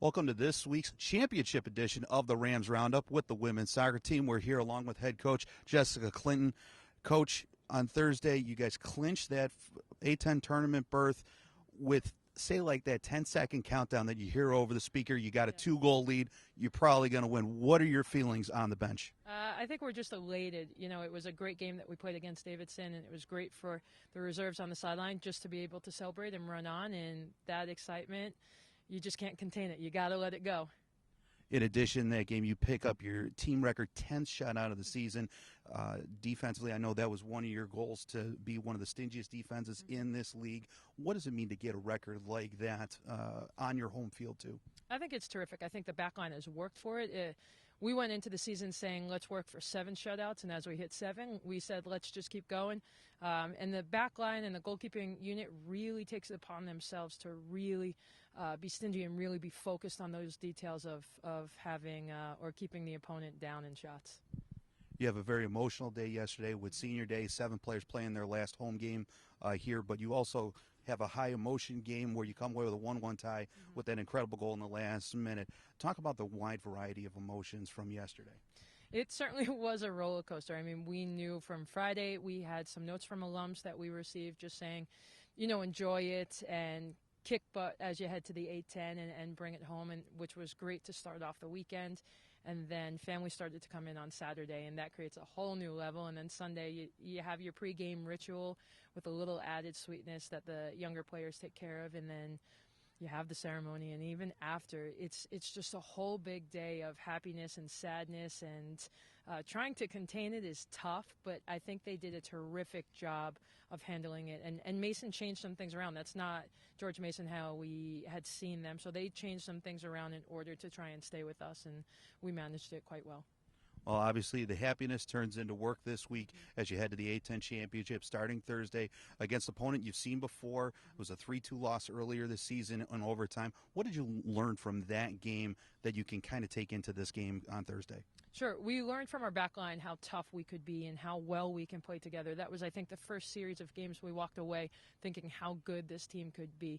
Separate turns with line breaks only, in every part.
Welcome to this week's championship edition of the Rams Roundup with the women's soccer team. We're here along with head coach Jessica Clinton. Coach, on Thursday, you guys clinched that A-10 tournament berth with, say, like that 10-second countdown that you hear over the speaker. You got a 2-goal lead. You're probably going to win. What are your feelings on the bench?
I think we're just elated. You know, it was a great game that we played against Davidson, and it was great for the reserves on the sideline just to be able to celebrate and run on, and that excitement, you just can't contain it. You got to let it go.
In addition, that game, you pick up your team record 10th shutout of the season. Defensively, I know that was one of your goals, to be one of the stingiest defenses in this league. What does it mean to get a record like that on your home field, too? I think it's terrific. I think the back line has worked for it. We went into the season saying, let's work for 7 shutouts, and as we hit 7, we said, let's just keep going. And the back line and the goalkeeping unit really takes it upon themselves to really be stingy and really be focused on those details of having or keeping the opponent down in shots. You have a very emotional day yesterday with senior day, 7 players playing their last home game here, but you also have a high emotion game where you come away with a 1-1 tie with that incredible goal in the last minute. Talk about the wide variety of emotions from yesterday.
It certainly was a roller coaster. I mean, we knew from Friday, we had some notes from alums that we received just saying, you know, enjoy it and kick butt as you head to the 8-10 and bring it home, and which was great to start off the weekend. And then family started to come in on Saturday, and that creates a whole new level. And then Sunday, you have your pregame ritual with a little added sweetness that the younger players take care of, and then you have the ceremony. And even after, it's just a whole big day of happiness and sadness, and trying to contain it is tough, but I think they did a terrific job of handling it. And Mason changed some things around. That's not George Mason how we had seen them, so they changed some things around in order to try and stay with us, and we managed it quite well.
Well, obviously, the happiness turns into work this week as you head to the A-10 championship starting Thursday against an opponent you've seen before. It was a 3-2 loss earlier this season in overtime. What did you learn from that game that you can kind of take into this game on Thursday?
Sure. We learned from our back line how tough we could be and how well we can play together. That was, I think, the first series of games we walked away thinking how good this team could be.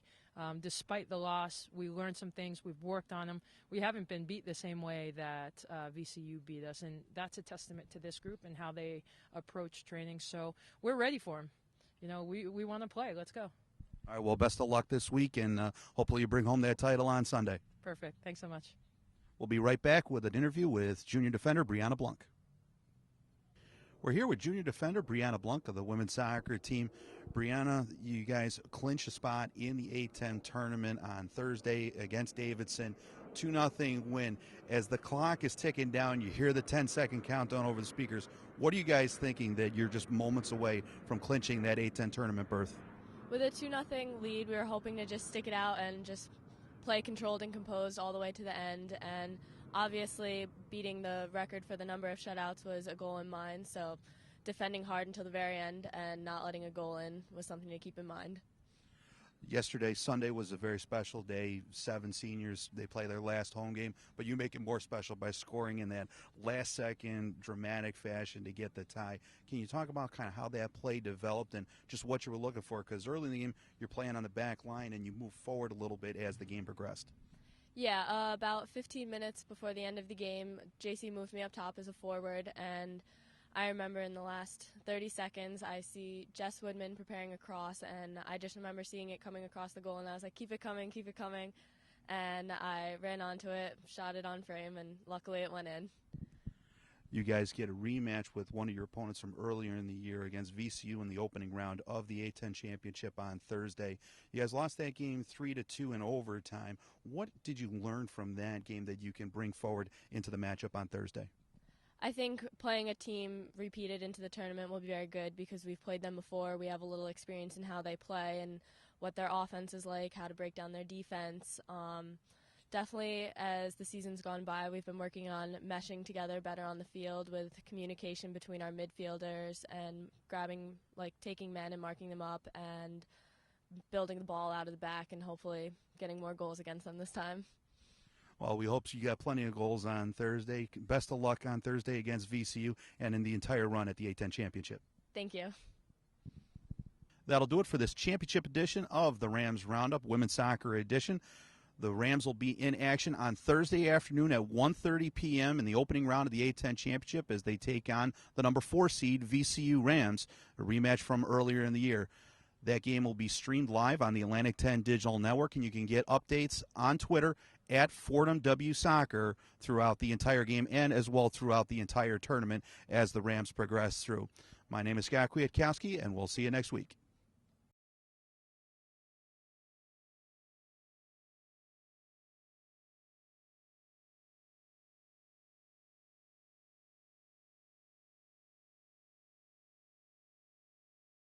Despite the loss, we learned some things. We've worked on them. We haven't been beat the same way that VCU beat us, and that's a testament to this group and how they approach training. So we're ready for them. You know, we want to play. Let's go.
All right, well, best of luck this week, and hopefully you bring home that title on Sunday.
Perfect. Thanks so much.
We'll be right back with an interview with junior defender Brianna Blunck. We're here with junior defender Brianna Blunck of the women's soccer team. Brianna, you guys clinched a spot in the A-10 tournament on Thursday against Davidson. 2-0 win. As the clock is ticking down, you hear the 10-second countdown over the speakers. What are you guys thinking that you're just moments away from clinching that A-10 tournament berth?
With a 2-0 lead, we were hoping to just stick it out and just play controlled and composed all the way to the end, and obviously beating the record for the number of shutouts was a goal in mind, so defending hard until the very end and not letting a goal in was something to keep in mind.
Yesterday, Sunday, was a very special day. 7 seniors, they play their last home game, but you make it more special by scoring in that last-second dramatic fashion to get the tie. Can you talk about kind of how that play developed and just what you were looking for? Because early in the game, you're playing on the back line, and you move forward a little bit as the game progressed.
Yeah, about 15 minutes before the end of the game, JC moved me up top as a forward, and I remember in the last 30 seconds, I see Jess Woodman preparing a cross, and I just remember seeing it coming across the goal, and I was like, keep it coming, and I ran onto it, shot it on frame, and luckily it went in.
You guys get a rematch with one of your opponents from earlier in the year against VCU in the opening round of the A-10 championship on Thursday. You guys lost that game 3-2 in overtime. What did you learn from that game that you can bring forward into the matchup on Thursday?
I think playing a team repeated into the tournament will be very good because we've played them before. We have a little experience in how they play and what their offense is like, how to break down their defense. Definitely, as the season's gone by, we've been working on meshing together better on the field with communication between our midfielders and taking men and marking them up and building the ball out of the back and hopefully getting more goals against them this time.
Well, we hope you got plenty of goals on Thursday. Best of luck on Thursday against VCU and in the entire run at the A-10 championship.
Thank you.
That'll do it for this championship edition of the Rams Roundup, Women's Soccer Edition. The Rams will be in action on Thursday afternoon at 1:30 p.m. in the opening round of the A-10 Championship as they take on the number 4 seed VCU Rams, a rematch from earlier in the year. That game will be streamed live on the Atlantic 10 Digital Network, and you can get updates on Twitter at Fordham W Soccer throughout the entire game and as well throughout the entire tournament as the Rams progress through. My name is Scott Kwiatkowski, and we'll see you next week.